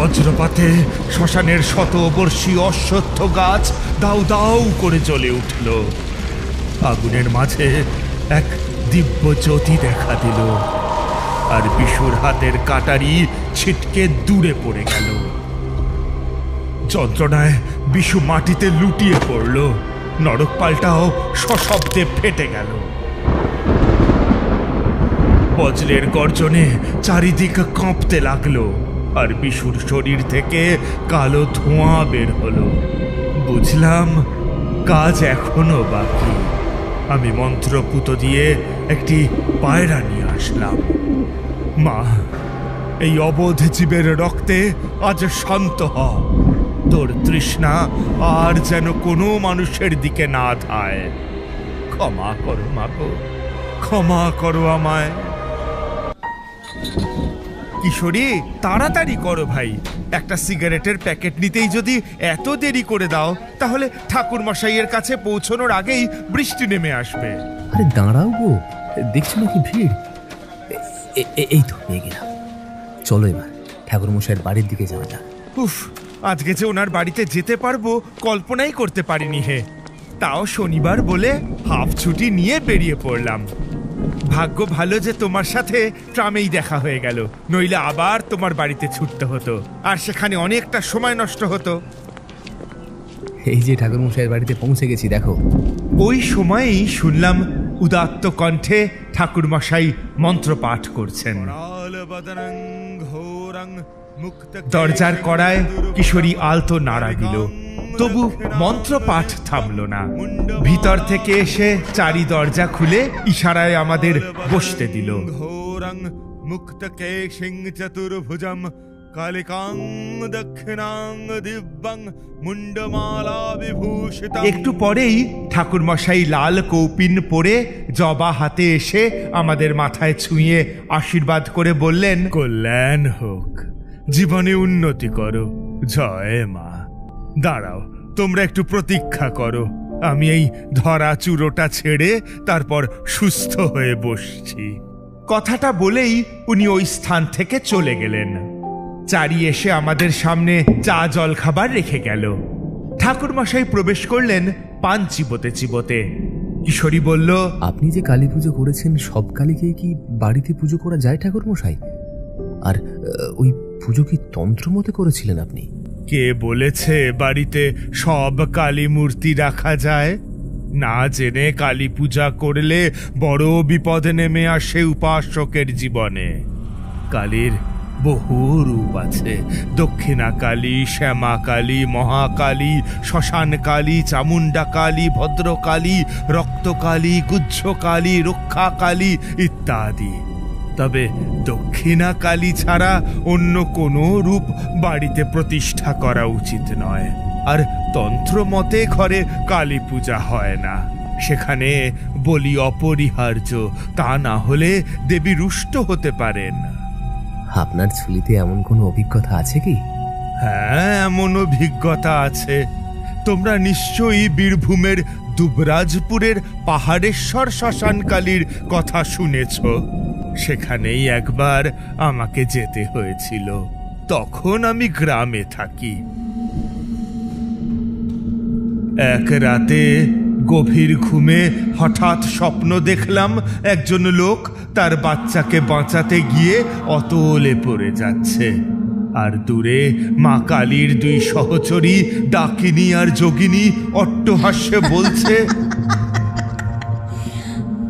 বজ্রপাতে শ্মশানের শতবর্ষী অশ্বত্থ গাছ দাউ দাউ করে জ্বলে উঠল। আগুনের মাঝে এক দিব্য জ্যোতি দেখা দিল, আর বিশুর হাতের কাটারি ছিটকে দূরে পড়ে গেল। যন্ত্রণায় বিশু মাটিতে লুটিয়ে পড়ল, নরকপালটাও সশব্দে ফেটে গেল। বজ্রের গর্জনে চারিদিক কাঁপতে লাগলো, আর বিশুর শরীর থেকে কালো ধোঁয়া বের হলো। বুঝলাম কাজ এখনো বাকি। আমি মন্ত্রপুত দিয়ে একটি পায়রা নিয়ে আসলাম। মা, এই অবোধ জীবের রক্তে আজ শান্ত হ। তোর তৃষ্ণা আর যেন কোনো মানুষের দিকে না ধায়। ক্ষমা করো মাগো, ক্ষমা করো আমায়। কিশোরী, তাড়াতাড়ি করো ভাই, একটা সিগারেটের প্যাকেট নিতেই যদি এত দেরি করে দাও, তাহলে ঠাকুর মশাইয়ের কাছে পৌঁছানোর আগেই বৃষ্টি নেমে আসবে। আরে দাঁড়াও গো, দেখছো নাকি ভিড়? এই তো পেয়ে গেলাম। চলো এবার ঠাকুর মশাইয়ের বাড়ির দিকে যাওয়া যাক। উফ, আজকে যে ওনার বাড়িতে যেতে পারবো কল্পনাই করতে পারিনি হে। তাও শনিবার বলে হাফ ছুটি নিয়ে বেরিয়ে পড়লাম। ভাগ্য ভালো যে তোমার সাথে ট্রামেই দেখা হয়ে গেল, নইলে আবার তোমার বাড়িতে ছুটতে হতো, আর সেখানে অনেকটা সময় নষ্ট হতো। এই যে ঠাকুর মশাইয়ের বাড়িতে পৌঁছে গেছি, দেখো। ওই সময়েই শুনলাম উদাত্ত কণ্ঠে ঠাকুর মশাই মন্ত্র পাঠ করছেন। দরজার কড়ায় কিশোরী আলতো নাড়া দিল, তবু মন্ত্র পাঠ থামল না। ভিতর থেকে এসে চারি দরজা খুলে ইশারায় আমাদের বসতে দিল। চতুর্ভুজম কালিকাং দক্ষিণাং দিব্যাং মুন্ডমালা বিভূষিতা। একটু পরেই ঠাকুর মশাই লাল কৌপিন পরে জবা হাতে এসে আমাদের মাথায় ছুঁয়ে আশীর্বাদ করে বললেন, কল্যাণ হোক, জীবনে উন্নতি করো, জয় মা। দাঁড়াও, তোমরা একটু প্রতীক্ষা করো, আমি এই ধরা চুরোটা ছেড়ে তারপর সুস্থ হয়ে বসছি। কথাটা বলেই উনি ওই স্থান থেকে চলে গেলেন। চারি এসে আমাদের সামনে চা জল খাবার রেখে গেল। ঠাকুর মশাই প্রবেশ করলেন পান চিবোতে চিবোতে। কিশোরী বলল, আপনি যে কালী পুজো করেছেন, সব কালীকে কি বাড়িতে পুজো করা যায় ঠাকুর মশাই? আর ওই পুজো কি তন্ত্র মতে করেছিলেন আপনি? কে বলেছে বাড়িতে সব কালী মূর্তি রাখা যায়? না জেনে কালী পূজা করলে বড় বিপদ নেমে আসে উপাসকের জীবনে। কালীর বহু রূপ আছে, দক্ষিণা কালী, শ্যামা কালী, মহাকালী, শ্মশান কালী, চামুন্ডা কালী, ভদ্রকালী, রক্তকালী, গুজ্জ কালী, রক্ষা কালী ইত্যাদি। তবে দক্ষিণা কালী ছাড়া অন্য কোনো রূপ বাড়িতে প্রতিষ্ঠা করা উচিত নয়। আর তন্ত্র মতে ঘরে কালী পূজা হয় না, সেখানে বলি অপরিহার্য, তা না হলে দেবী রুষ্ট হতে পারেন। আপনার ঝুলিতে এমন কোনো অভিজ্ঞতা আছে কি? হ্যাঁ, এমন অভিজ্ঞতা আছে। তোমরা নিশ্চয়ই বীরভূমের দুবরাজপুরের পাহাড়েশ্বর শ্মশানকালীর কথা শুনেছ। সেখানেই একবার আমাকে যেতে হয়েছিল, তখন আমি গ্রামে থাকি। এক রাতে গভীর ঘুমে হঠাৎ স্বপ্ন দেখলাম একজন লোক তার বাচ্চাকে বাঁচাতে গিয়ে অতলে পড়ে যাচ্ছে, আর দূরে মা কালীর দুই সহচরী ডাকিনী আর যোগিনী অট্টহাস্যে বলছে,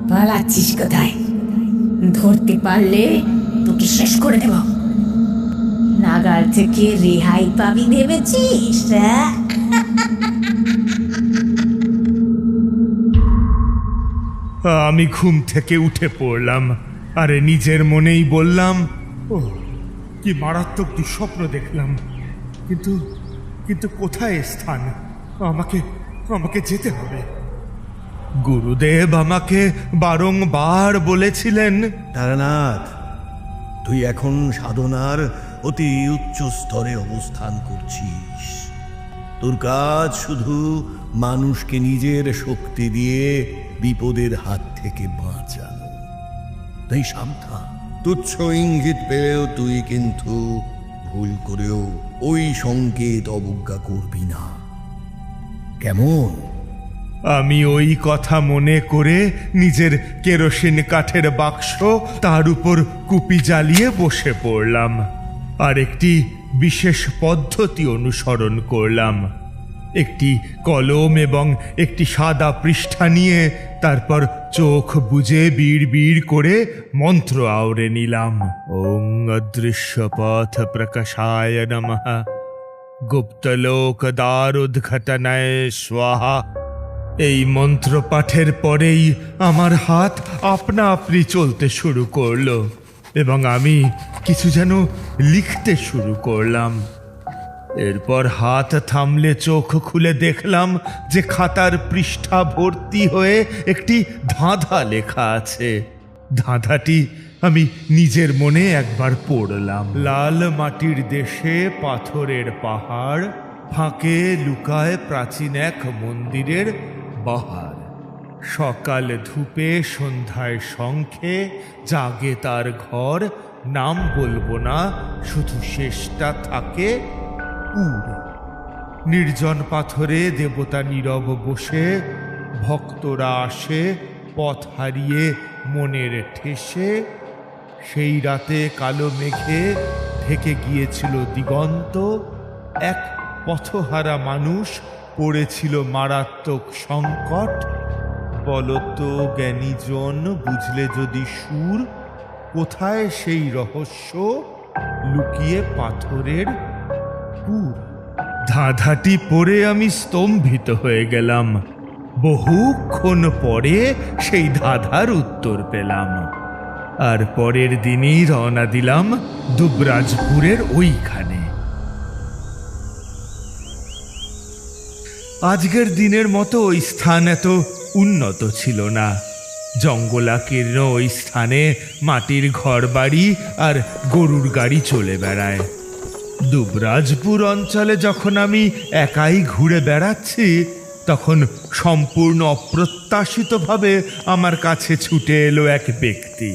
পালাচ্ছিস কোথায়? ধরতে পারলে তোকে শেষ করে দেব। নাগাল থেকে রেহাই পাবি ভেবেছিস? আমি ঘুম থেকে উঠে পড়লাম, আরে নিজের মনেই বললাম, ও কি মারাত্মক দুঃস্বপ্ন দেখলাম। কিন্তু কিন্তু কোথায় স্থান? আমাকে যেতে হবে। গুরুদেব আমাকে বারংবার বলেছিলেন, তারানাথ, তুই এখন সাধনার অতি উচ্চ স্তরে অবস্থান করছিস। তোর কাজ শুধু মানুষকে নিজের শক্তি দিয়ে বিপদের হাত থেকে বাঁচানো। তাই সাবধান, তুচ্ছ ইঙ্গিত পেলেও তুই কিন্তু ভুল করেও ওই সংকেত অবজ্ঞা করবি না, কেমন? আমি ওই কথা মনে করে নিজের কেরোসিন কাঠের বাক্স তার উপর কুপি জ্বালিয়ে বসে পড়লাম আর একটি বিশেষ পদ্ধতি অনুসরণ করলাম। একটি কলম এবং একটি সাদা পৃষ্ঠা নিয়ে তারপর চোখ বুজে বিড় বিড় করে মন্ত্র আওড়ে নিলাম। ওং অদৃশ্য পথ প্রকাশায় নমঃ, গুপ্তলোক দ্বারোদ্ঘাটনায় স্বাহা। এই মন্ত্র পাঠের পরেই আমার হাত আপনা আপনি চলতে শুরু করলো এবং আমি কিছু যেন লিখতে শুরু করলাম। এরপর হাত থামলে চোখ খুলে দেখলাম যে খাতার পৃষ্ঠা ভর্তি হয়ে একটি ধাঁধা লেখা আছে। ধাঁধাটি আমি নিজের মনে একবার পড়লাম। লাল মাটির দেশে পাথরের পাহাড়, ফাঁকে লুকায় প্রাচীন এক মন্দিরের বাহার। সকাল ধূপে সন্ধ্যায় শঙ্খে জাগে তার ঘর, নাম বলবো না শুধু শেষটা থাকে পুর। নির্জন পাথরে দেবতা নীরব বসে, ভক্তরা আসে পথ হারিয়ে মনের ঠেসে। সেই রাতে কালো মেঘে ঢেকে গিয়েছিল দিগন্ত, এক পথহারা মানুষ পড়েছিল মারাত্মক সংকট। বলতো জ্ঞানীজন, বুঝলে যদি সুর, কোথায় সেই রহস্য লুকিয়ে পাথরের পুর? ধাঁধাটি পড়ে আমি স্তম্ভিত হয়ে গেলাম। বহুক্ষণ পরে সেই ধাঁধার উত্তর পেলাম আর পরের দিনই রওনা দিলাম দুবরাজপুরের ওইখানে। আজকের দিনের মতো ওই স্থান এত উন্নত ছিল না। জঙ্গলাকীর্ণ ওই স্থানে মাটির ঘর বাড়ি আর গরুর গাড়ি চলে বেড়ায়। দুবরাজপুর অঞ্চলে যখন আমি একাই ঘুরে বেড়াচ্ছি, তখন সম্পূর্ণ অপ্রত্যাশিতভাবে আমার কাছে ছুটে এলো এক ব্যক্তি।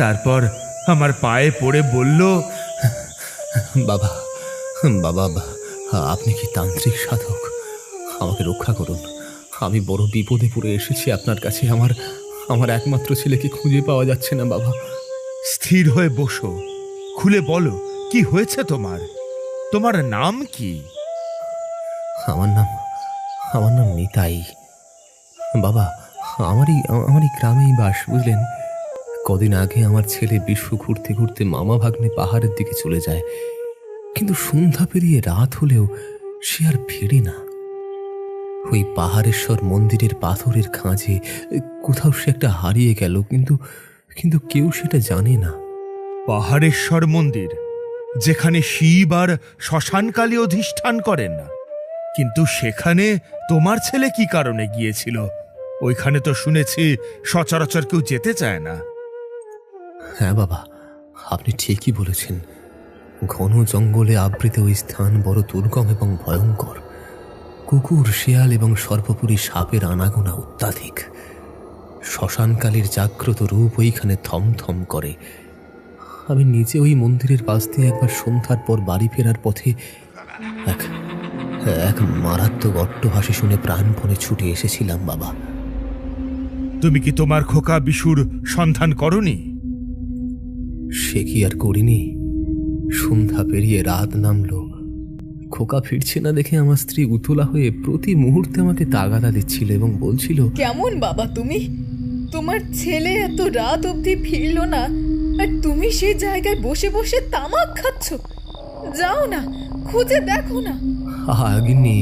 তারপর আমার পায়ে পড়ে বলল, বাবা, বাবা, আপনি কি তান্ত্রিক সাধক? আমাকে রক্ষা করুন, আমি বড় বিপদে পড়ে এসেছি আপনার কাছে। আমার একমাত্র ছেলেকে খুঁজে পাওয়া যাচ্ছে না বাবা। স্থির হয়ে বসো, খুলে বলো কি হয়েছে তোমার? তোমার নাম কি? আমার নাম নিতাই। বাবা, আমারই গ্রামেই বাস, বুঝলেন। কদিন আগে আমার ছেলে বিশু ঘুরতে ঘুরতে মামা ভাগ্নে পাহাড়ের দিকে চলে যায়, কিন্তু সন্ধ্যা পেরিয়ে রাত হলেও সে আর ফেরে না। ওই পাহাড়েশ্বর মন্দিরের পাথরের খাঁজে কোথাও সে একটা হারিয়ে গেল, কিন্তু কেউ সেটা জানে না। পাহাড়েশ্বর মন্দির, যেখানে শিব আর শ্মশানকালী অধিষ্ঠান করেন না, কিন্তু সেখানে তোমার ছেলে কি কারণে গিয়েছিল? ওইখানে তো শুনেছি সচরাচর কেউ যেতে চায় না। হ্যাঁ বাবা, আপনি ঠিকই বলেছেন। ঘন জঙ্গলে আবৃত ওই স্থান বড় দুর্গম এবং ভয়ঙ্কর। কুকুর, শিয়াল এবং সর্বোপরি সাপের আনাগোনা অত্যাধিক। শ্মশানকালীর জাগ্রত রূপ ওইখানে থমথম করে। আমি নিজে ওই মন্দিরের পাশ দিয়ে একবার সন্ধ্যার পর বাড়ি ফেরার পথে এক মারাত্মক অট্টহাসি শুনে প্রাণপণে ছুটে এসেছিলাম বাবা। তুমি কি তোমার খোকা বিশুর সন্ধান করনি? সে কি আর করিনি। সন্ধ্যা পেরিয়ে রাত নামলো, খোকা ফিরছে না দেখে আমার স্ত্রী উতলা হয়ে প্রতি মুহূর্তে আমাকে তাগাদা দিচ্ছিল এবং বলছিল, কেমন বাবা তুমি? তোমার ছেলে এত রাত অবধি ফিরলো না, আর তুমি সেই জায়গায় বসে বসে তামাক খাচ্ছ। যাও না, খুঁজে দেখো না। গিন্নি,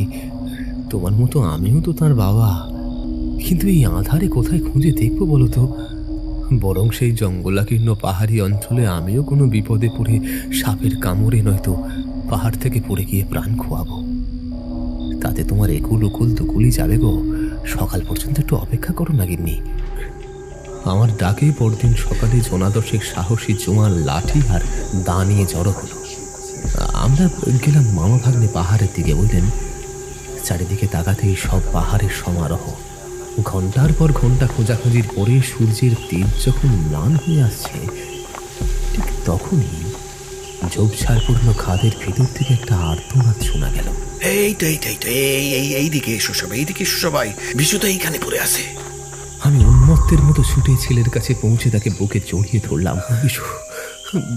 তোমার মতো আমিও তো তার বাবা, কিন্তু এই আঁধারে কোথায় খুঁজে দেখবো বলো তো? বরং সেই জঙ্গলাকীর্ণ পাহাড়ি অঞ্চলে আমিও কোনো বিপদে পড়ে সাপের কামড়ে নয়তো পাহাড় থেকে পড়ে গিয়ে প্রাণ খোয়াবো। তাতে তোমার একুল উকুল দুকুলই যাবে গো। সকাল পর্যন্ত একটু অপেক্ষা করো না গিন্নি। আমার ডাকেই পরদিন সকালে জোনাদশেক সাহসী জোয়ান লাঠি আর দা নিয়ে জড়ো হলো। আমরা গেলাম মামা ভাগ্নে পাহাড়ের দিকে, বুঝলেন। চারিদিকে তাকাতেই সব পাহাড়ের সমারোহ। ঘন্টার পর ঘন্টা খোঁজাখুঁজির পরে সূর্যের তেজ যখন ম্লান হয়ে আসছে, ঠিক তখনই ঝোপঝাড়পূর্ণ খাদের ভিতর থেকে একটা আর্তনাদ শোনা গেল। এইদিকে এসো সবাই, এইদিকে এসো সবাই, বিশু তো এইখানে পড়ে আছে। আমি উন্মত্তের মতো ছুটে ছেলের কাছে পৌঁছে তাকে বুকে জড়িয়ে ধরলাম। বিশু,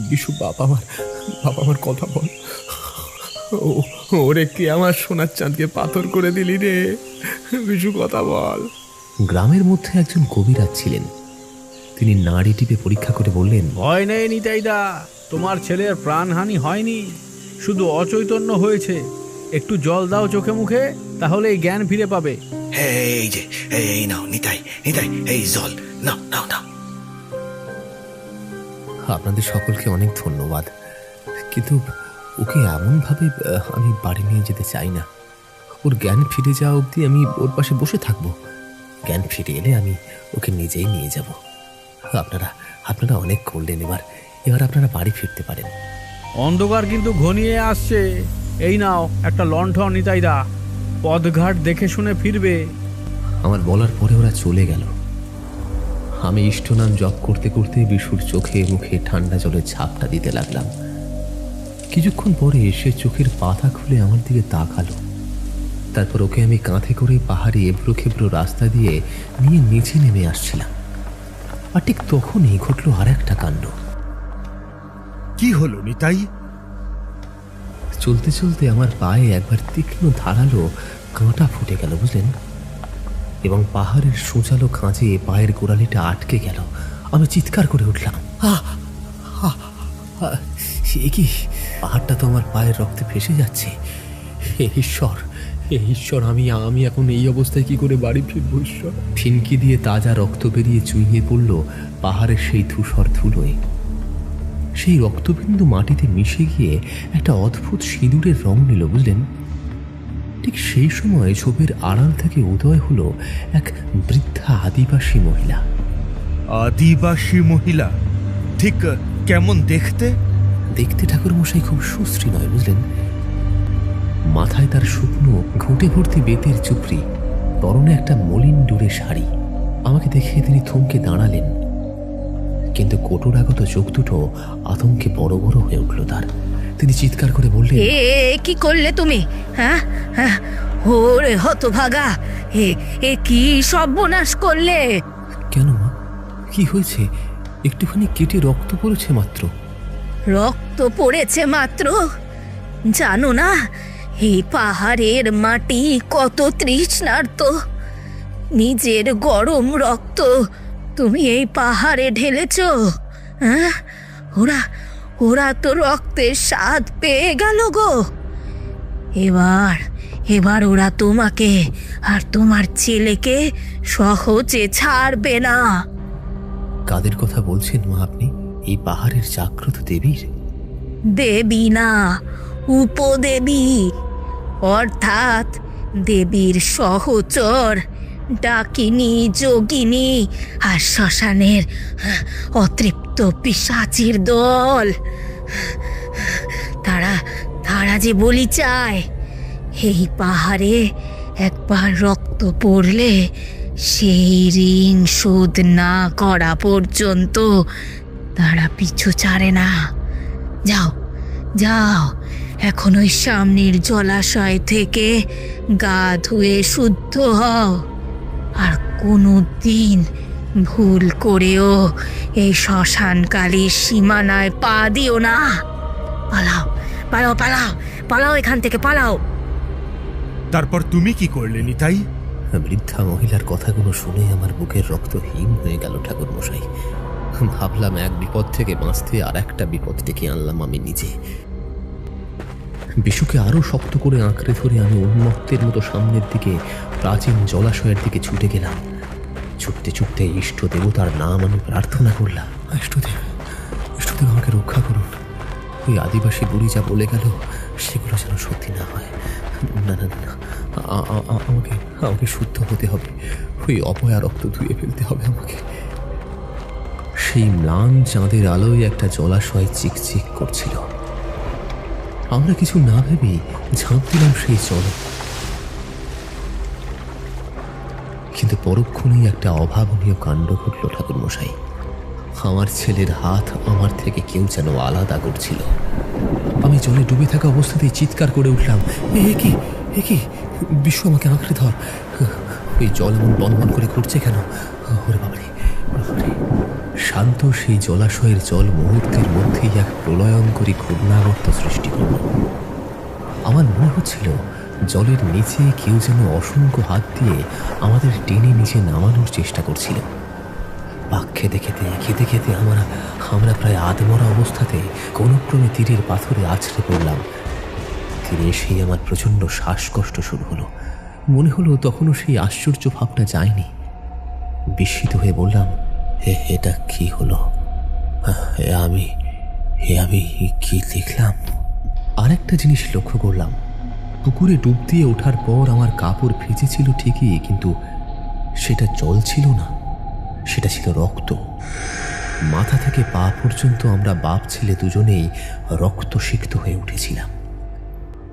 বিশু, বাবা আমার কথা বল। ওরে কে আমার সোনার চাঁদকে পাথর করে দিলি রে? বিশু, কথা বল। গ্রামের মধ্যে একজন কবিরাজ ছিলেন। তিনি নাড়ি টিপে পরীক্ষা করে বললেন, ভয় নেই নিতাইদা, তোমার ছেলের প্রাণহানি হয়নি, শুধু অচৈতন্য হয়েছে। একটু জল দাও চোখে মুখে, তাহলে এই জ্ঞান ফিরে পাবে। এই যে, এই নাও নিতাই, এই জল নাও। আপনাদের সকলকে অনেক ধন্যবাদ, কিন্তু ওকে এমনভাবে আমি বাড়ি নিয়ে যেতে চাই না। ওর জ্ঞান ফিরে যাওয়া অবধি আমি ওর পাশে বসে থাকবো। জ্ঞান ফিরে এলে আমি ওকে নিজেই নিয়ে যাব। আপনারা অনেক করলেন, এবার আপনারা বাড়ি ফিরতে পারেন। অন্ধকার কিন্তু ঘনিয়ে আসছে। এই নাও একটা লণ্ঠন নিতাইদা, পথঘাট দেখে শুনে ফিরবে। আমার বলার পরে ওরা চলে গেল। আমি ইষ্টনাম জপ করতে করতে বিশুর চোখে মুখে ঠান্ডা জলের ঝাপটা দিতে লাগলাম। কিছুক্ষণ পরে সে চোখের পাতা খুলে আমার দিকে তাকালো। তারপর ওকে আমি কাঁধে করে পাহাড়ি এবড়ো খেবড়ো রাস্তা দিয়ে নিয়ে নিচে নেমে আসছিলাম। আর ঠিক তখনই ঘটলো আর একটা কাণ্ড। কি হলো নিতাই? চলতে চলতে আমার পায়ে একবার তীক্ষ্ণ ধারালো কাঁটা ফুটে গেল, বুঝলেন, এবং পাহাড়ের সোজালো খাঁজে পায়ের গোড়ালিটা আটকে গেল। আমি চিৎকার করে উঠলাম, কি! পাহাড়টা তো আমার পায়ের রক্তে ফেসে যাচ্ছে। হে ঈশ্বর, আমি এখন এই অবস্থায় কি করে বাড়ি ফিরব? ঈশ্বর! ফিনকি দিয়ে তাজা রক্ত বেরিয়ে চুইয়ে পড়ল পাহাড়ের সেই ধূসর ধুলোয়। সেই রক্তবিন্দু মাটিতে মিশে গিয়ে একটা অদ্ভুত সিঁদুরের রং নিল, বুঝলেন। ঠিক সেই সময় ঝোপের আড়াল থেকে উদয় হলো এক বৃদ্ধা আদিবাসী মহিলা। আদিবাসী মহিলা? ঠিক কেমন দেখতে? দেখতে ঠাকুরমশাই খুব সুশ্রী নয়, বুঝলেন। মাথায় তার শুকনো ঘুঁটে ভর্তি বেতের চুপড়ি, পরনে একটা মলিন ডোরে শাড়ি। আমাকে দেখে তিনি থমকে দাঁড়ালেন, কিন্তু কোটরাগত চোখ দুটো আতঙ্কে বড় বড় হয়ে উঠল তার। তিনি চিৎকার করে বললেন, কি করলে তুমি? হ্যাঁ, ওরে হতভাগা, এ কি সর্বনাশ করলে? কেন মা, কি হয়েছে? একটুখানি কেটে রক্ত পড়েছে মাত্র। রক্ত পড়েছে মাত্র? জানো না এই পাহাড়ের মাটি কত তৃষ্ণার্ত? নিজের গরম রক্ত তুমি এই পাহাড়ে ঢেলেছ? হ্যাঁ, ওরা তো রক্তের স্বাদ পেয়ে গেল গো। এবার ওরা তোমাকে আর তোমার ছেলেকে সহজে ছাড়বে না। কাদের কথা বলছেন মা আপনি? এই পাহাড়ের জাগ্রত দেবীর? দেবী না, উপদেবী, অর্থাৎ দেবীর সহচর, ডাকিনী, যোগিনী আর শ্মশানের অতৃপ্ত পিশাচের দল। তারা যে বলি চায় এই পাহাড়ে একবার রক্ত পড়লে সেই ঋণ শোধ না করা পর্যন্ত তারা পিছু ছাড়ে না। যাও এখন ওই সামনের জলাশয় থেকে গা ধুয়ে শুদ্ধ হও, আর কোনো দিন ভুল করেও এই শ্মশানকালীর সীমানায় পা দিও না। পালাও এখান থেকে, পালাও। তারপর তুমি কি করলে নিতাই? বৃদ্ধা মহিলার কথাগুলো শুনে আমার বুকের রক্ত হিম হয়ে গেল ঠাকুরমশাই। ভাবলাম এক বিপদ থেকে বাঁচতে আর একটা বিপদ ডেকে আনলাম আমি নিজে। বিশুকে আরো শক্ত করে আঁকড়ে ধরে আমি উন্মত্তের মতো সামনের দিকে প্রাচীন জলাশয়ের দিকে ছুটে গেলাম। ছুটতে ছুটতে ইষ্ট দেবতার নাম আমি প্রার্থনা করলাম। ইষ্টদেব আমাকে রক্ষা করুন। ওই আদিবাসী বুড়ি যা বলে গেল সেগুলো যেন সত্যি না হয়। না, আমাকে শুদ্ধ হতে হবে। ওই অপয়া রক্ত ধুয়ে ফেলতে হবে আমাকে। সেই ম্লান চাঁদের আলোয় একটা জলাশয় চিকচিক করছিল। আমরা কিছু না ভেবেই ঝাঁপ দিলাম সেই জলে। কিন্তু পরক্ষণেই একটা অভাবনীয় কাণ্ড ঘটল ঠাকুরমশাই। আমার ছেলের হাত আমার থেকে কেউ যেন আলাদা করছিল। আমি জলে ডুবে থাকা অবস্থাতেই চিৎকার করে উঠলাম, এ কি বিশু, আমাকে আঁকড়ে ধর। ওই জল এমন বনবন করে ঘুরছে কেন? ওরে বাবারে! শান্ত সেই জলাশয়ের জল মুহূর্তের মধ্যেই এক প্রলয়ঙ্করী ঘূর্ণাবর্ত সৃষ্টি করল। আমার মনে হচ্ছিল জলের নিচে কেউ যেন অসংখ্য হাত দিয়ে আমাদের টেনে নিচে নামানোর চেষ্টা করছিল। পাক খেতে খেতে আমরা প্রায় আধমরা অবস্থাতে কোনক্রমে তীরের পাথরে আছড়ে পড়লাম। তীরে এসেই আমার প্রচণ্ড শ্বাসকষ্ট শুরু হলো। মনে হলো তখনও সেই আশ্চর্য ভাবটা যায়নি। বিস্মিত হয়ে বললাম, এটা কি হলো? আমি কি দেখলাম? আরেকটা জিনিস লক্ষ্য করলাম, পুকুরে ডুব দিয়ে ওঠার পর আমার কাপড় ভিজেছিল ঠিকই, কিন্তু সেটা জল ছিল না, সেটা ছিল রক্ত। মাথা থেকে পা পর্যন্ত আমরা বাপ ছেলে দুজনেই রক্তসিক্ত হয়ে উঠেছিলাম।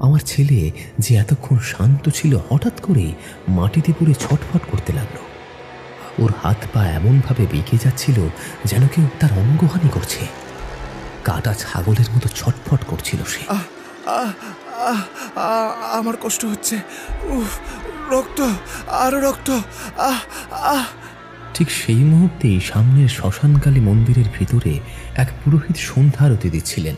আমার ছেলে যে এতক্ষণ শান্ত ছিল, হঠাৎ করে মাটিতে পড়ে ছটফট করতে লাগলো। ওর হাত পা এমনভাবে বেঁকে যাচ্ছিল যেন কেউ তার অঙ্গহানি করছে। কাটা ছাগলের মতো ছটফট করছিল সে। আমার কষ্ট হচ্ছে, রক্ত, আরো রক্ত। ঠিক সেই মুহূর্তেই সামনের শ্মশানকালী মন্দিরের ভিতরে এক পুরোহিত সন্ধ্যারতি দিচ্ছিলেন।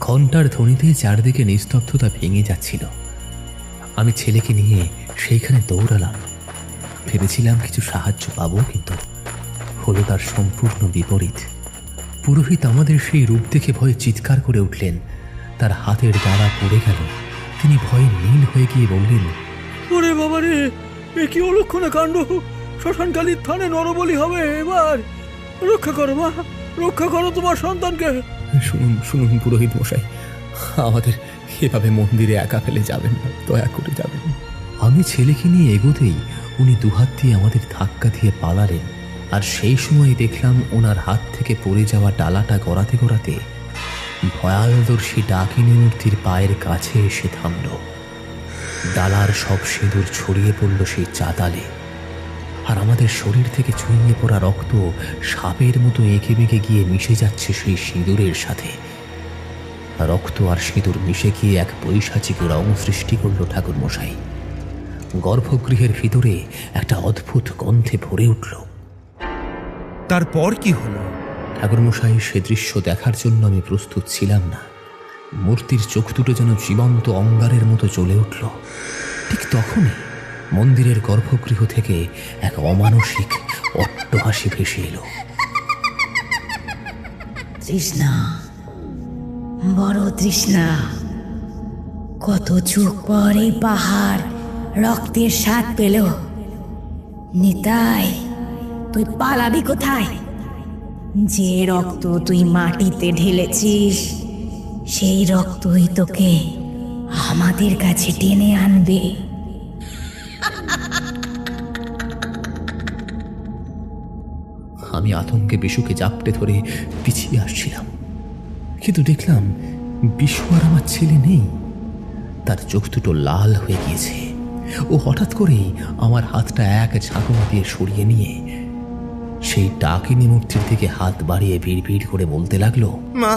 ঘণ্টার ধ্বনিতে চারদিকে নিস্তব্ধতা ভেঙে যাচ্ছিল। আমি ছেলেকে নিয়ে সেইখানে দৌড়ালাম। ভেবেছিলাম কিছু সাহায্য পাবো, কিন্তু হলো তার সম্পূর্ণ বিপরীত। পুরোহিত আমাদের সেই রূপ দেখে ভয়ে চিৎকার করে উঠলেন। তার হাতের দ্বারা পড়ে গেল। তিনি ভয়ে নীল হয়ে গিয়ে বললেন, ওরে বাবারে, এ কি অলক্ষণে কাণ্ড! শ্মশানকালীর থানে নরবলি হবে এবার। রক্ষা করো মা, রক্ষা করো তোমার সন্তানকে। শুনুন পুরোহিত মশাই, আমাদের এভাবে মন্দিরে একা ফেলে যাবেন না, দয়া করে যাবেন। আমি ছেলেকে নিয়ে এগোতেই উনি দুহাত দিয়ে আমাদের ধাক্কা দিয়ে পালালেন। আর সেই সময় দেখলাম ওনার হাত থেকে পড়ে যাওয়া ডালাটা গড়াতে গড়াতে ভয়ালদর্শী ডাকিনী মূর্তির পায়ের কাছে এসে থামল। ডালার সব সিঁদুর ছড়িয়ে পড়ল সেই চাতালে, আর আমাদের শরীর থেকে ছুঁয়ে পড়া রক্ত সাপের মতো এঁকে বেঁকে গিয়ে মিশে যাচ্ছে সেই সিঁদুরের সাথে। রক্ত আর সিঁদুর মিশে গিয়ে এক পৈশাচিক রং সৃষ্টি করল ঠাকুর মশাই। গর্ভগৃহের ভিতরে একটা অদ্ভুত গন্ধে ভরে উঠল। তারপর কি হলো? ঠাকুরমশাই সে দৃশ্য দেখার জন্য আমি প্রস্তুত ছিলাম না। মূর্তির চোখ দুটো যেন জীবন্ত অঙ্গারের মতো জ্বলে উঠল। ঠিক তখনই মন্দিরের গর্ভগৃহ থেকে এক অমানসিক অট্টহাসি ভেসে এলো। তৃষ্ণা, বড় তৃষ্ণা, কত যুগ পর এই পাহাড় রক্তের স্বাদ পেল। নিতাই, তুই পালাবি কোথায়? যে রক্ত তুই মাটিতে ঢেলেছিস, সেই রক্তই তোকে আমাদের কাছে টেনে আনবে। আমি আতঙ্কে বিশুকে জাপটে ধরে পিছিয়ে আসছিলাম, কিন্তু দেখলাম বিশু আর আমার ছেলে নেই। তার চোখ দুটো লাল হয়ে গিয়েছে। ও হঠাৎ করেই আমার হাতটা এক ঝাঁকুনি দিয়ে সরিয়ে নিয়ে সেই ডাকিনী মূর্তির দিকে হাত বাড়িয়ে ভিড় করে বলতে লাগলো, মা,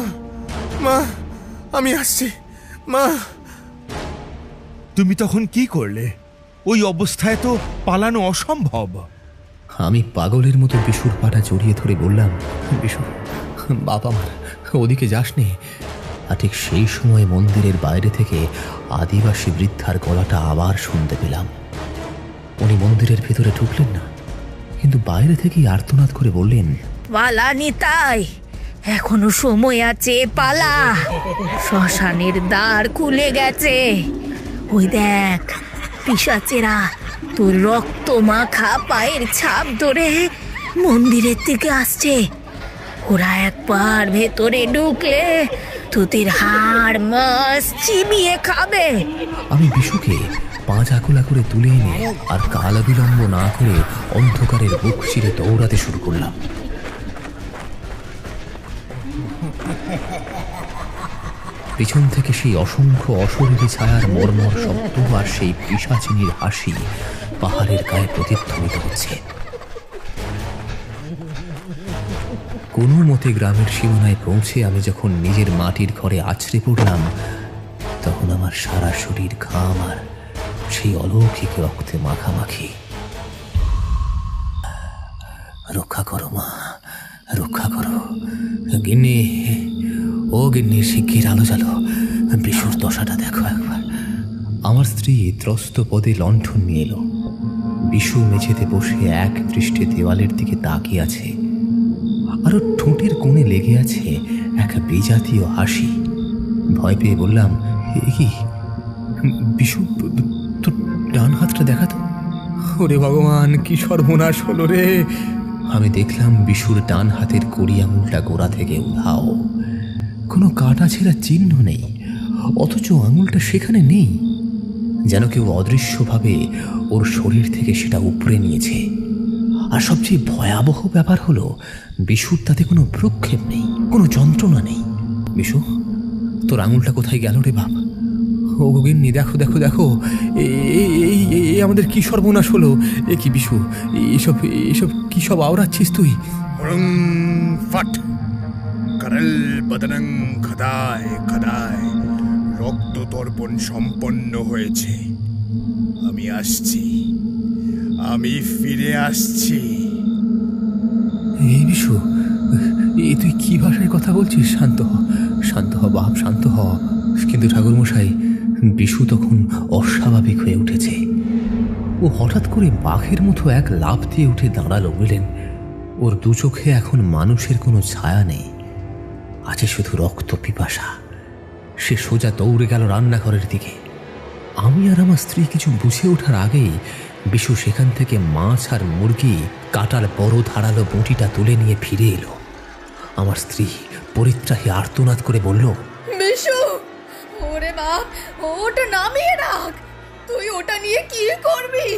মা, আমি আসছি, মা। তুমি তখন কি করলে? ওই অবস্থায় তো পালানো অসম্ভব। আমি পাগলের মতো বিশুর পাটা জড়িয়ে ধরে বললাম, বিশু, বাবা আমার, ওদিকে যাসনি। আর ঠিক সেই সময় মন্দিরের বাইরে থেকে আদিবাসী বৃদ্ধার গলাটা আবার শুনতে পেলাম। উনি মন্দিরের ভেতরে ঢুকলেন না, কিন্তু বাইরে থেকেই আর্তনাদ করে বললেন, পালা নিতাই, এখনো সময় আছে, পালা। শ্মশানের দ্বার খুলে গেছে। ওই দেখ, পিশাচেরা তোর রক্ত মাখা পায়ের ছাপ ধরে মন্দিরের দিকে আসছে। ওরা একবার ভেতরে ঢুকলে তোদের হাড় মাছ চিবিয়ে খাবে। আমি বিশুকে পাঁচাকুলা করে তুলে এনে আর কাল বিলম্ব না করে অন্ধকারের বুক চিরে দৌড়াতে শুরু করলাম। পিছন থেকে সেই অসংখ্য অশরীরী ছায়ার মর্মর শব্দ আর সেই পিশাচিনীর হাসি পাহাড়ের গায়ে প্রতিধ্বনিত হচ্ছে। কোনো মতে গ্রামের সীমানায় পৌঁছে আমি যখন নিজের মাটির ঘরে আছড়ে পড়লাম, তখন আমার সারা শরীর ঘাম আর সেই অলৌকিক রক্তে মাখামাখি। রক্ষা করো মা, রক্ষা করো। গিন্নি, ও গিন্নি, শিগগির আলো জ্বালো, বিশুর দশাটা দেখো একবার। আমার স্ত্রী ত্রস্ত পদে লণ্ঠন নিয়ে এলো। বিশু মেঝেতে বসে এক দৃষ্টে দেওয়ালের দিকে তাকিয়ে আছে, আরো ঠোঁটের কোণে লেগে আছে এক বিজাতীয় হাসি। ভয় পেয়ে বললাম, এ কি বিশু, তোর ডান হাতটা দেখাতো। ওরে ভগবান, কি সর্বনাশ হলো রে! আমি দেখলাম বিশুর ডান হাতের কড়ি আঙুলটা গোড়া থেকে উধাও, কোনো কাটা ছেঁড়া চিহ্ন নেই, অথচ আঙুলটা সেখানে নেই, যেন কেউ অদৃশ্যভাবে ওর শরীর থেকে সেটা উপড়ে নিয়েছে। আর সবচেয়ে ভয়াবহ ব্যাপার হলো, বিশুর তাতে কোনো প্রক্ষেপ নেই, কোনো যন্ত্রণা নেই। বিশু, তোর আঙুলটা কোথায় গেল রে বাপ? ও গিন্নি, দেখো দেখো দেখো, এই আমাদের কি সর্বনাশ হলো! এ কি বিশু, এসব এসব কি সব আওড়াচ্ছিস তুই? ফট করল বদনং খদায় খদায়, রক্ত তর্পণ সম্পন্ন হয়েছে। আমি আসছি, আমি ফিরে আসছি। এই বিশু, তুই কি ভাষায় কথা বলছিস? শান্ত হ, শান্ত হ বাপ, শান্ত হ। কিন্তু ঠাকুরমশাই, বিশু তখন অস্বাভাবিক হয়ে উঠেছে। ও হঠাৎ করে বাঘের মতো এক লাফ দিয়ে উঠে দাঁড়ালো। বুঝলেন, ওর দু চোখে এখন মানুষের কোনো ছায়া নেই, আছে শুধু রক্ত পিপাসা। সে সোজা দৌড়ে গেল রান্নাঘরের দিকে। আমি আর আমার স্ত্রী কিছু বুঝে ওঠার আগেই বিশু সেখান থেকে মাছ আর মুরগি কাটার বড় ধারালো বঁটিটা তুলে নিয়ে ফিরে এলো। আমার স্ত্রী পরিত্রাহী আর্তনাদ করে বলল, বিশু, ওরে বাপ, ওটা নামিয়ে রাখ। তুই ওটা নিয়ে কি করবি?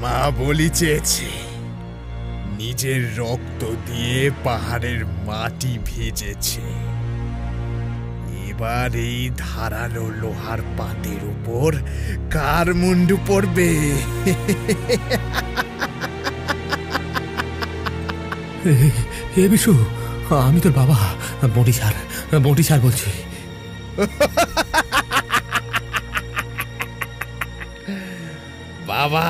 মা বলি চেয়েছে, নিজের রক্ত দিয়ে পাহাড়ের মাটি ভেজেছে। এবার এই ধারালো লোহার পাতের উপর কার মুন্ডু পড়বে? হে বিশু, আমি তোর বাবা বঁটি ছাড় বলছি। বাবা?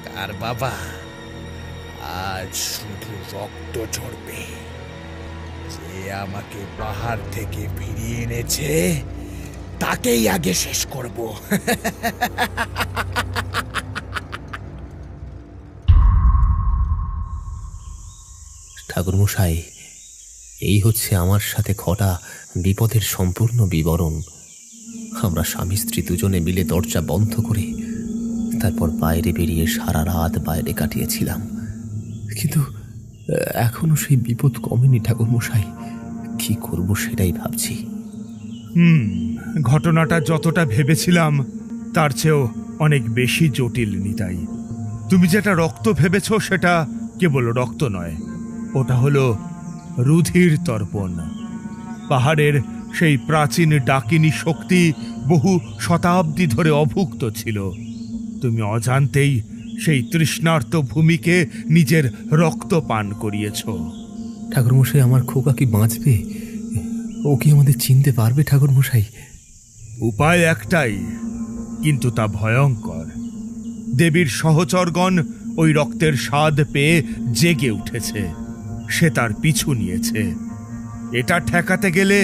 কার বাবা? আজ শুধু রক্ত ঝরবে। যে আমাকে পাহাড় থেকে ফিরিয়ে এনেছে তাকেই আগে শেষ করব। ঠাকুরমশাই, এই হচ্ছে আমার সাথে ঘটা বিপদের সম্পূর্ণ বিবরণ। আমরা স্বামী স্ত্রী দুজনে মিলে দরজা বন্ধ করে তারপর বাইরে বেরিয়ে সারা রাত বাইরে কাটিয়েছিলাম। কিন্তু এখনো সেই বিপদ কমেনি ঠাকুরমশাই। কি করব সেটাই ভাবছি। ঘটনাটা যতটা ভেবেছিলাম তার চেয়েও অনেক বেশি জটিল নিতাই। তুমি যেটা রক্ত ভেবেছ সেটা কেবল রক্ত নয়, ওটা হলো রুধির তর্পণ। পাহাড়ের সেই প্রাচীন ডাকিনী শক্তি বহু শতাব্দী ধরে অভুক্ত ছিল। তুমি অজান্তেই সেই তৃষ্ণার্ত ভূমিকে নিজের রক্ত পান করিয়েছ। ঠাকুরমশাই, আমার খোকা কি বাঁচবে? ও কি আমাদের চিনতে পারবে ঠাকুরমশাই? উপায় একটাই, কিন্তু তা ভয়ঙ্কর। দেবীর সহচরগণ ওই রক্তের স্বাদ পেয়ে জেগে উঠেছে, সে তার পিছু নিয়েছে। এটা ঠেকাতে গেলে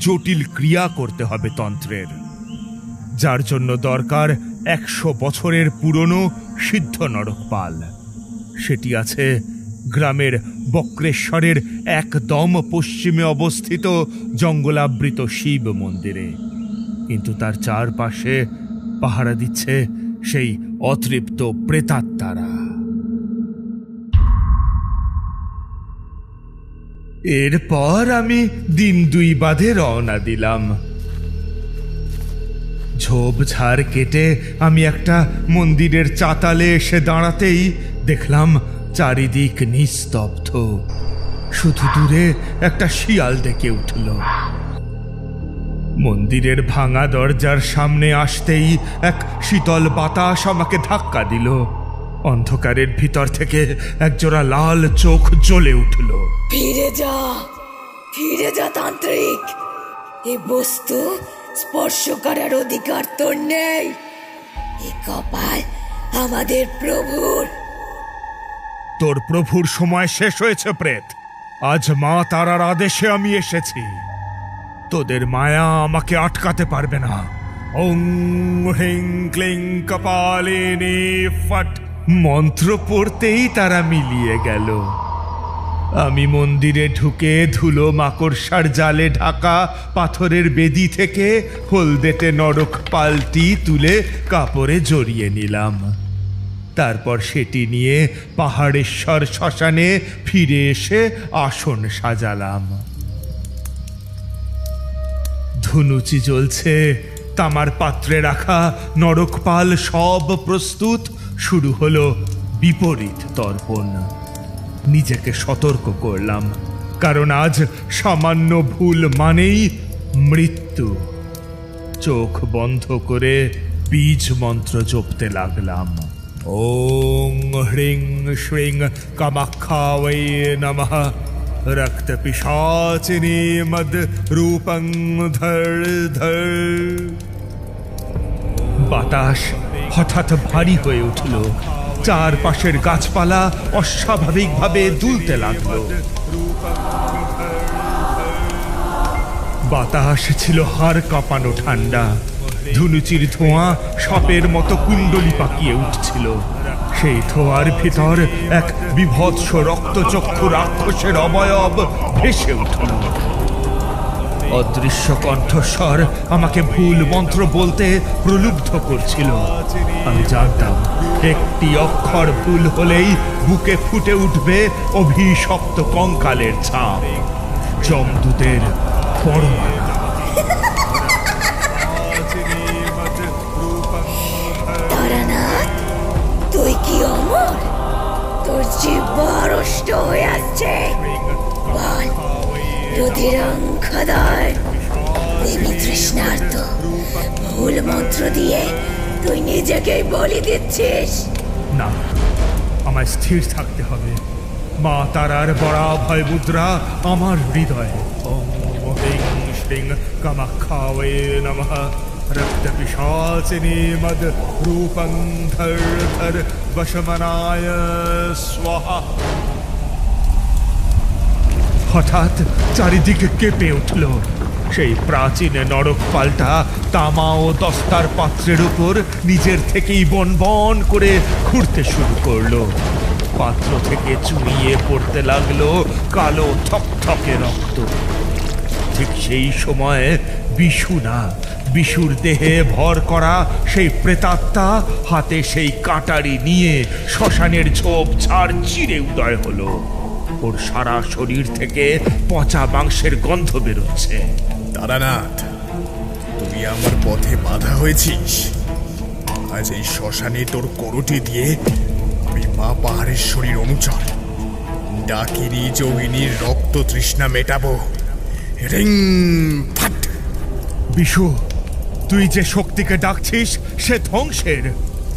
জটিল ক্রিয়া করতে হবে তন্ত্রের, যার জন্য দরকার 100 বছরের পুরনো সিদ্ধ নরকপাল। সেটি আছে গ্রামের বক্রেশ্বরের একদম পশ্চিমে অবস্থিত জঙ্গলাবৃত শিব মন্দিরে। কিন্তু তার চারপাশে পাহারা দিচ্ছে সেই অতৃপ্ত প্রেতাত্মারা। এরপর আমি দিন 2 বাদে রওনা দিলাম। ঝোপঝাড় কেটে আমি একটা মন্দিরের চাতালে এসে দাঁড়াতেই দেখলাম চারিদিক নিস্তব্ধ। শুধু দূরে একটা শিয়াল ডেকে উঠল। মন্দিরের ভাঙা দরজার সামনে আসতেই এক শীতল বাতাস আমাকে ধাক্কা দিল। অন্ধকারের ভিতর থেকে একজোড়া লাল চোখ জ্বলে উঠল। ফিরে যা তান্ত্রিক। এই বস্তু স্পর্শ করার অধিকার তোর নেই। এ কপাল আমাদের প্রভুর। তোর প্রভুর সময় শেষ হয়েছে প্রেত। আজ মা তারার আদেশে আমি এসেছি। তোদের মায়া আমাকে আটকাতে পারবে না। ওং হ্রিং ক্লিং কপালিনী ফট মন্ত্র পড়তেই তারা মিলিয়ে গেল। আমি মন্দিরে ঢুকে ধুলো মাকড়সার জালে ঢাকা পাথরের বেদি থেকে হলদেটে নরক পালটি তুলে কাপড়ে জড়িয়ে নিলাম। তারপর সেটি নিয়ে পাহাড়েশ্বর শ্মশানে ফিরে এসে আসন সাজালাম। ধুনুচি জ্বলছে, তামার পাত্রে রাখা নরকপাল সব প্রস্তুত। শুরু হলো বিপরীত তর্পণ। নিজেকে সতর্ক করলাম, কারণ আজ সামান্য ভুল মানেই মৃত্যু। চোখ বন্ধ করে বীজ মন্ত্র জপতে লাগলাম। ওং হ্রিং শ্রিং কামাখ্যায় নমঃ রক্ত পিশাচিনী মদ রূপং ধর ধর। বাতাস হঠাৎ ভারী হয়ে উঠল। চারপাশের গাছপালা অস্বাভাবিকভাবে দুলতে লাগলো। বাতাস ছিল হাড় কাঁপানো ঠান্ডা। ধুনুচির ধোঁয়া সাপের মতো কুণ্ডলি পাকিয়ে উঠছিল। সেই ধোঁয়ার ভিতর এক বিভৎস রক্তচক্ষু রাক্ষসের অবয়ব ভেসে উঠল। অদৃশ্য কণ্ঠস্বর আমাকে ভুল মন্ত্র বলতে প্রলুব্ধ করছিল। আমি জানতাম একটি অক্ষর ভুল হলেই বুকে ফুটে উঠবে অভিশপ্ত কঙ্কালের ছাপ, যমদূতের পরমাণু। তারানাথ, তুই কি অমর? তোর জিহ্বা আড়ষ্ট হয়ে আসছে। বল, রুধিরাঙ্খদয় দেবী তৃষ্ণার্ত। ভুল মন্ত্র দিয়ে তুই নিজেকেই বলি দিচ্ছিস। না, আমায় স্থির থাকতে হবে। মা তারার বরাভয় মুদ্রা আমার হৃদয়ে। ওং হ্রিং শ্রিং কামাখ্যায় নমঃ রক্ত পিশাচিনী মদ রূপং ধর ধর বশমনায় স্বাহা। হঠাৎ চারিদিকে কেঁপে উঠল। সেই প্রাচীন নরক পাল্টা তামা ও দস্তার পাত্রের উপর নিজের থেকেই বন বন করে ঘুরতে শুরু করলো। পাত্র থেকে চুইয়ে পড়তে লাগলো কালো থকথকে রক্ত। ঠিক সেই সময়ে বিশুর দেহে ভর করা সেই প্রেতাত্মা হাতে সেই কাটারি নিয়ে শ্মশানের ঝোপ ঝাড় চিরে উদয় হলো। ওর সারা শরীর থেকে পচা মাংসের গন্ধ বেরোচ্ছে। তারানাথ, তুই আমার পথে বাধা হয়েছিস। আজ এই শ্মশানে তোর করটি দিয়ে আমি মা পাহাড়েশ্বরীর অনুচর ডাকিনী যোগিনীর রক্ত তৃষ্ণা মেটাবো। রিং ফাট। বিশু, তুই যে শক্তিকে ডাকছিস সে ধ্বংসের।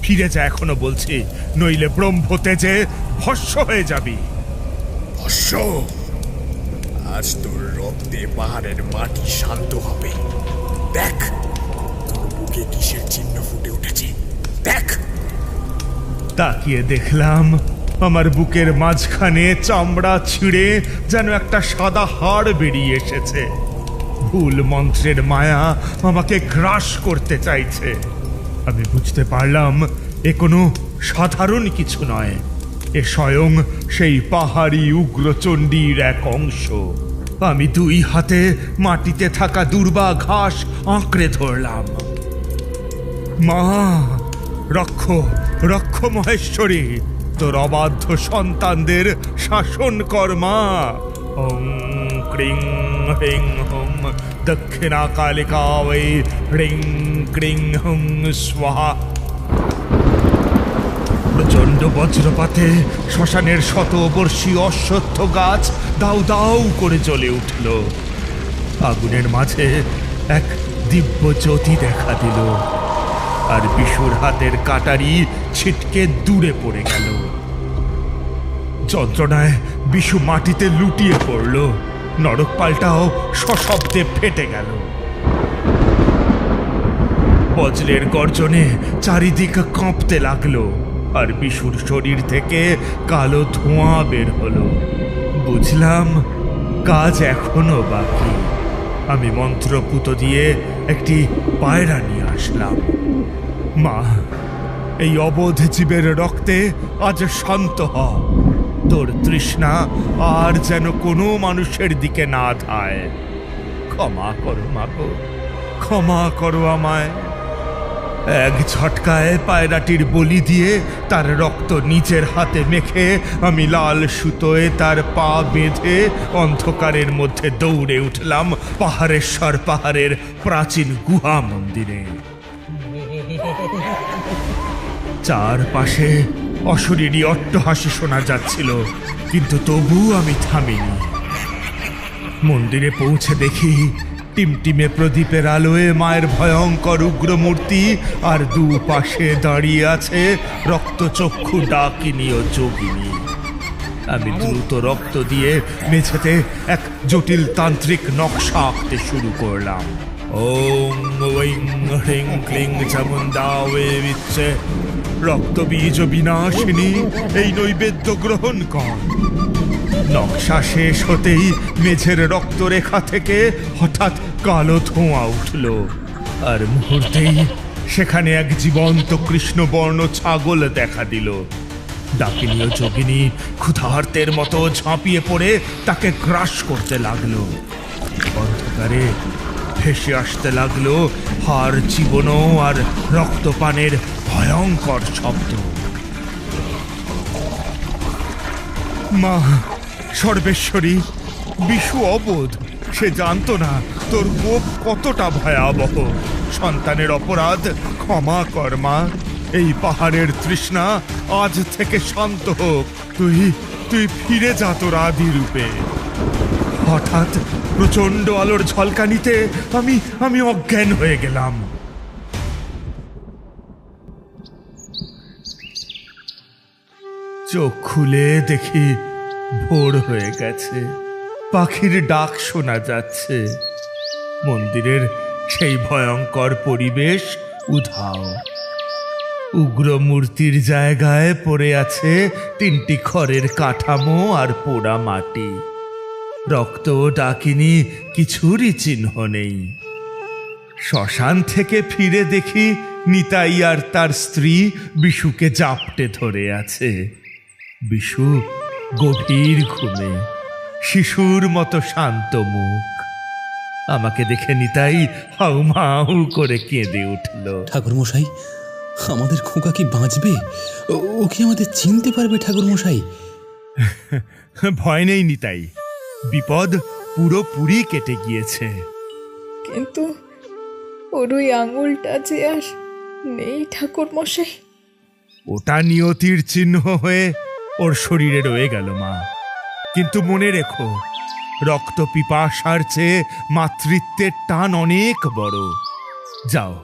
ফিরে যা এখনো বলছি, নইলে ব্রহ্মতেজে ভস্ম হয়ে যাবি। ভস্ম? আজ তোর রক্তে পাহাড়ের মাটি শান্ত হবে। দেখ তোর বুকে কিসের চিহ্ন ফুটে উঠেছে। দেখ। তাকিয়ে দেখলাম আমার বুকের মাঝখানে চামড়া ছিঁড়ে যেন একটা সাদা হাড় বেরিয়ে এসেছে। ভুল মন্ত্রের মায়া আমাকে গ্রাস করতে চাইছে। আমি বুঝতে পারলাম এ কোনো সাধারণ কিছু নয়। এ স্বয়ং সেই পাহাড়ি উগ্রচণ্ডীর এক অংশ। আমি দুই হাতে মাটিতে থাকা দুর্বা ঘাস আঁকড়ে ধরলাম। মা, রক্ষ রক্ষ মহেশ্বরী, তোর অবাধ্য সন্তানদের শাসন কর মা। ওং ক্রিং হ্রিং হুম দক্ষিণা কালিকা ওই হ্রিং ক্রিং হুম স্বাহা। প্রচণ্ড বজ্রপাতে শ্মশানের শতবর্ষী অশ্বত্থ গাছ দাউ দাউ করে জ্বলে উঠল। আগুনের মাঝে এক দিব্য জ্যোতি দেখা দিল, আর বিশুর হাতের কাটারি ছিটকে দূরে পড়ে গেল। যন্ত্রণায় বিশু মাটিতে লুটিয়ে পড়ল, নরকপালটাও সশব্দে ফেটে গেল। বজ্রের গর্জনে চারিদিক কাঁপতে লাগলো, আর বিশুর শরীর থেকে কালো ধোঁয়া বের হলো। বুঝলাম কাজ এখনো বাকি। আমি মন্ত্রপুত দিয়ে একটি পায়রা নিয়ে আসলাম। মা, এই অবোধ জীবের রক্তে আজ শান্ত হ। তোর তৃষ্ণা আর যেন কোনো মানুষের দিকে না ধায়। ক্ষমা করো মাগো, ক্ষমা করো আমায়। এক ঝটকায় পায়রাটির বলি দিয়ে তার রক্ত নিজের হাতে মেখে আমি লাল সুতোয় তার পা বেঁধে অন্ধকারের মধ্যে দৌড়ে উঠলাম পাহাড়েশ্বর পাহাড়ের প্রাচীন গুহা মন্দিরে। চারপাশে অশরীরী অট্টহাসি শোনা যাচ্ছিল, কিন্তু তবু আমি থামিনি। মন্দিরে পৌঁছে দেখি টিমটিমে প্রদীপের আলোয় মায়ের ভয়ঙ্কর উগ্র মূর্তি, আর দুপাশে দাঁড়িয়ে আছে রক্তচক্ষু ডাকিনী ও যোগিনী। আমি দ্রুত রক্ত দিয়ে মেঝেতে এক জটিল তান্ত্রিক নকশা আঁকতে শুরু করলাম। ওং ঐং হ্রিং ক্লিং চামুণ্ডায়ে বিচ্ছে, রক্তবীজ বিনাশিনী, এই নৈবেদ্য গ্রহণ কর। নকশা শেষ হতেই মেঝের রক্তরেখা থেকে হঠাৎ কালো ধোঁয়া উঠল, আর মুহূর্তেই সেখানে এক জীবন্ত কৃষ্ণবর্ণ ছাগল দেখা দিল। ডাকিনী ও যোগিনী ক্ষুধার্তের মতো ঝাঁপিয়ে পড়ে তাকে গ্রাস করতে লাগলো। অন্ধকারে ভেসে আসতে লাগলো হাড় চিবোনো আর রক্তপানের ভয়ঙ্কর শব্দ। মা, সর্বেশ্বরী, বিশু অবোধ। সে জানতো না তোর কোপ কতটা ভয়াবহ। সন্তানের অপরাধ ক্ষমা কর মা। এই পাহাড়ের তৃষ্ণা আজ থেকে শান্ত হোক। তুই ফিরে যা তোর আদি রূপে। হঠাৎ প্রচন্ড আলোর ঝলকানিতে আমি অজ্ঞান হয়ে গেলাম। চোখ খুলে দেখি ভোর হয়ে গেছে, পাখির ডাক শোনা যাচ্ছে। মন্দিরের সেই ভয়ঙ্কর পরিবেশ উধাও। উগ্র মূর্তির জায়গায় পড়ে আছে তিনটি খড়ের কাঠামো আর পোড়া মাটি। রক্ত ডাকিনী কিছুরই চিহ্ন নেই। শ্মশান থেকে ফিরে দেখি নিতাই আর তার স্ত্রী বিশুকে জাপটে ধরে আছে। বিশু গভীর ঘুমে, শিশুর মতো শান্ত মুখ। আমাকে দেখে নিতাই হাউমাউ করে কেঁদে উঠল। ঠাকুরমশাই, আমাদের খোকা কি বাঁচবে? ও কি আমাদের চিনতে পারবে ঠাকুরমশাই? ভয় নেই নিতাই, বিপদ পুরোপুরি কেটে গিয়েছে। কিন্তু ওর ওই আঙুলটা যে আর নেই ঠাকুর মশাই। ওটা নিয়তির চিহ্ন হয়ে ওর শরীরে রয়ে গেল মা। কিন্তু মনে রেখো, রক্ত পিপাসার চেয়ে মাতৃত্বের টান অনেক বড়। যাও,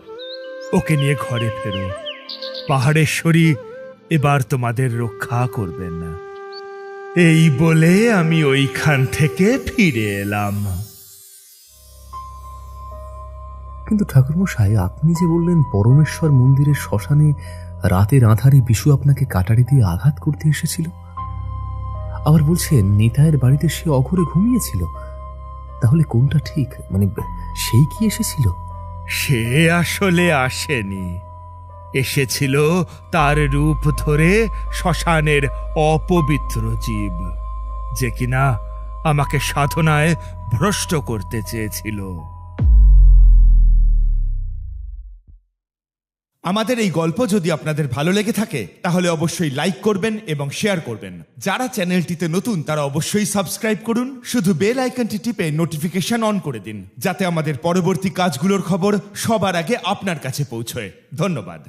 ওকে নিয়ে ঘরে ফেরো। পাহাড়েশ্বরী এবার তোমাদের রক্ষা করবেন না। এই বলে আমি ওইখান থেকে ফিরে এলাম। কিন্তু ঠাকুরমশাই, আপনি যে বললেন পরমেশ্বর মন্দিরের শ্মশানে রাতের আঁধারে বিশু আপনাকে কাটারি দিয়ে আঘাত করতে এসেছিল, আবার বলছেন নিতাইয়ের বাড়িতে সে অঘরে ঘুমিয়েছিল, তাহলে কোনটা ঠিক? মানে সেই কি এসেছিল? সে আসলে আসেনি, এসেছিল তার রূপ ধরে শ্মশানের অপবিত্র জীব, যে কিনা আমাকে সাধনায় ভ্রষ্ট করতে চেয়েছিল। আমাদের এই গল্প যদি আপনাদের ভালো লেগে থাকে তাহলে অবশ্যই লাইক করবেন এবং শেয়ার করবেন। যারা চ্যানেলটিতে নতুন তারা অবশ্যই সাবস্ক্রাইব করুন। শুধু বেল আইকনটি টিপে নোটিফিকেশন অন করে দিন, যাতে আমাদের পরবর্তী কাজগুলোর খবর সবার আগে আপনার কাছে পৌঁছয়। ধন্যবাদ।